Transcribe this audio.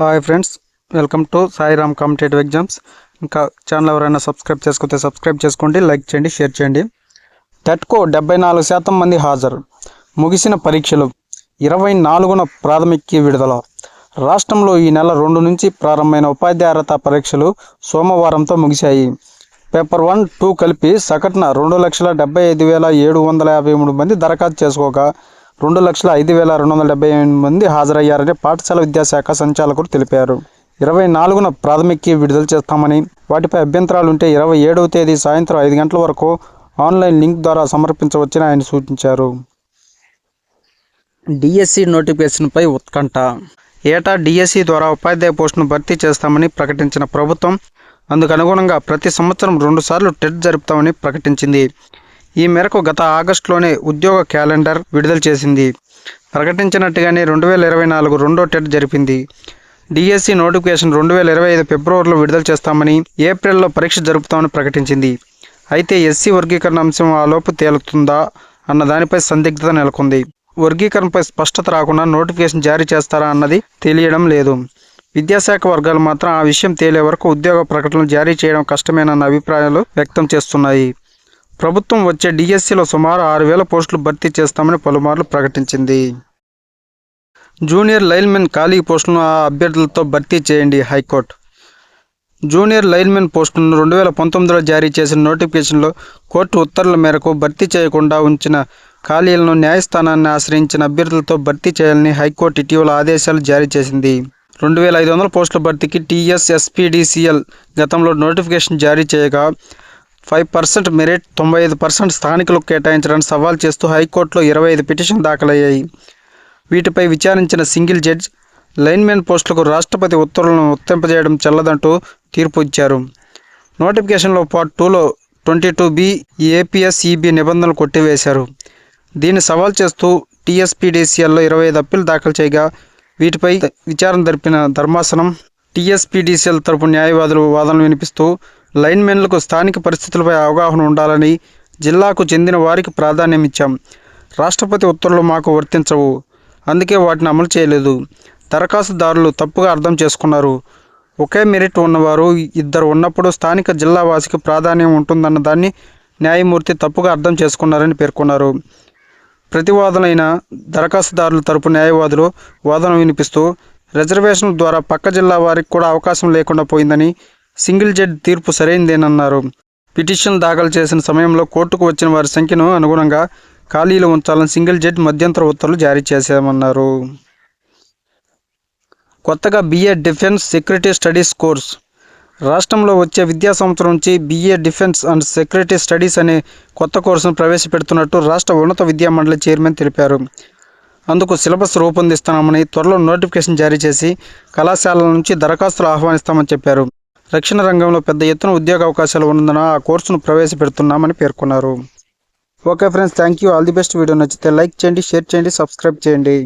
Hi friends, welcome to Sairam competitive exams. ఇంకా channel ఎవరైనా subscribe చేసుకుంటే సబ్స్క్రైబ్ చేసుకోండి, లైక్ చేయండి, షేర్ చేయండి. టెట్కో 74% మంది హాజరు. ముగిసిన పరీక్షలు 24న ప్రాథమిక విడుదల. రాష్ట్రంలో ఈ నెల 2 నుంచి ప్రారంభమైన ఉపాధ్యాయ అర్హత పరీక్షలు సోమవారంతో ముగిశాయి. పేపర్ 1, 2 కలిపి సగటున 2,75,753 మంది దరఖాస్తు చేసుకోగా 2,05,278 మంది హాజరయ్యారని పాఠశాల విద్యాశాఖ సంచాలకులు తెలిపారు. 24న ప్రాథమిక విడుదల చేస్తామని, వాటిపై అభ్యంతరాలుంటే 27వ తేదీ సాయంత్రం 5 గంటల వరకు ఆన్లైన్ లింక్ ద్వారా సమర్పించవచ్చని ఆయన సూచించారు. డిఎస్సి నోటిఫికేషన్పై ఉత్కంఠ. ఏటా డిఎస్సి ద్వారా ఉపాధ్యాయ పోస్టును భర్తీ చేస్తామని ప్రకటించిన ప్రభుత్వం అందుకు అనుగుణంగా ప్రతి సంవత్సరం 2 సార్లు టెట్ జరుపుతామని ప్రకటించింది. ఈ మేరకు గత ఆగస్టులోనే ఉద్యోగ క్యాలెండర్ విడుదల చేసింది. ప్రకటించినట్టుగానే 2024 రెండో టెట్ జరిపింది. డిఎస్సి నోటిఫికేషన్ 2025 ఫిబ్రవరిలో విడుదల చేస్తామని, ఏప్రిల్లో పరీక్ష జరుపుతామని ప్రకటించింది. అయితే ఎస్సీ వర్గీకరణ అంశం ఆలోపు తేలుతుందా అన్న దానిపై సందిగ్ధత నెలకొంది. వర్గీకరణపై స్పష్టత రాకుండా నోటిఫికేషన్ జారీ చేస్తారా అన్నది తెలియడం లేదు. విద్యాశాఖ వర్గాలు మాత్రం ఆ విషయం తేలే వరకు ఉద్యోగ ప్రకటనలు జారీ చేయడం కష్టమేనన్న అభిప్రాయాలు వ్యక్తం చేస్తున్నాయి. ప్రభుత్వం వచ్చే డిఎస్సిలో సుమారు 6,000 పోస్టులు భర్తీ చేస్తామని పలుమార్లు ప్రకటించింది. జూనియర్ లైన్మెన్ ఖాళీ పోస్టులను ఆ అభ్యర్థులతో భర్తీ చేయండి హైకోర్టు. జూనియర్ లైన్మెన్ పోస్టులను 2019లో జారీ చేసిన నోటిఫికేషన్లో కోర్టు ఉత్తర్వుల మేరకు భర్తీ చేయకుండా ఉంచిన ఖాళీలను న్యాయస్థానాన్ని ఆశ్రయించిన అభ్యర్థులతో భర్తీ చేయాలని హైకోర్టు ఇటీవల ఆదేశాలు జారీ చేసింది. 2,500 పోస్టుల భర్తీకి టీఎస్ఎస్పీడీసీఎల్ గతంలో నోటిఫికేషన్ జారీ చేయగా 5% మెరిట్, 95% స్థానికులకు కేటాయించడానికి సవాల్ చేస్తూ హైకోర్టులో 25 పిటిషన్ దాఖలయ్యాయి. వీటిపై విచారించిన సింగిల్ జడ్జ్ లైన్మెన్ పోస్టులకు రాష్ట్రపతి ఉత్తర్వులను వర్తింపజేయడం చెల్లదంటూ తీర్పు ఇచ్చారు. నోటిఫికేషన్లో పార్ట్ 2లో 22B ఏపీఎస్ఈబీ నిబంధనలు కొట్టివేశారు. దీన్ని సవాల్ చేస్తూ టీఎస్పీడీసీఎల్లో 25 అప్పీలు దాఖలు చేయగా వీటిపై విచారణ జరిపిన ధర్మాసనం టీఎస్పీడీసీఎల్ తరపు న్యాయవాదులు వాదనలు వినిపిస్తూ లైన్మెన్లకు స్థానిక పరిస్థితులపై అవగాహన ఉండాలని, జిల్లాకు చెందిన వారికి ప్రాధాన్యం ఇచ్చాం. రాష్ట్రపతి ఉత్తర్వులు మాకు వర్తించవు, అందుకే వాటిని అమలు చేయలేదు. దరఖాస్తుదారులు తప్పుగా అర్థం చేసుకున్నారు. ఒకే మెరిట్ ఉన్నవారు 2 ఉన్నప్పుడు స్థానిక జిల్లా వాసికి ప్రాధాన్యం ఉంటుందన్న దాన్ని న్యాయమూర్తి తప్పుగా అర్థం చేసుకున్నారని పేర్కొన్నారు. ప్రతివాదులైన దరఖాస్తుదారుల తరపు న్యాయవాదులు వాదన వినిపిస్తూ రిజర్వేషన్ల ద్వారా పక్క జిల్లా వారికి కూడా అవకాశం లేకుండా పోయిందని, సింగిల్ జడ్జి తీర్పు సరైందేనన్నారు. పిటిషన్లు దాఖలు చేసిన సమయంలో కోర్టుకు వచ్చిన వారి సంఖ్యను అనుగుణంగా ఖాళీలు ఉంచాలని సింగిల్ జడ్జి మధ్యంతర ఉత్తర్వులు జారీ చేశామన్నారు. కొత్తగా BA defence security studies course. రాష్ట్రంలో వచ్చే విద్యా సంవత్సరం నుంచి BA defence and security studies అనే కొత్త కోర్సును ప్రవేశపెడుతున్నట్టు రాష్ట్ర ఉన్నత విద్యా మండలి చైర్మన్ తెలిపారు. అందుకు సిలబస్ రూపొందిస్తున్నామని, త్వరలో నోటిఫికేషన్ జారీ చేసి కళాశాలల నుంచి దరఖాస్తులు ఆహ్వానిస్తామని చెప్పారు. రక్షణ రంగంలో పెద్ద ఎత్తున ఉద్యోగ అవకాశాలు ఉన్నందున ఆ కోర్సును ప్రవేశపెడుతున్నామని పేర్కొన్నారు. Okay friends, thank you. All the best. Video నచ్చితే లైక్ చేయండి, షేర్ చేయండి, సబ్స్క్రైబ్ చేయండి.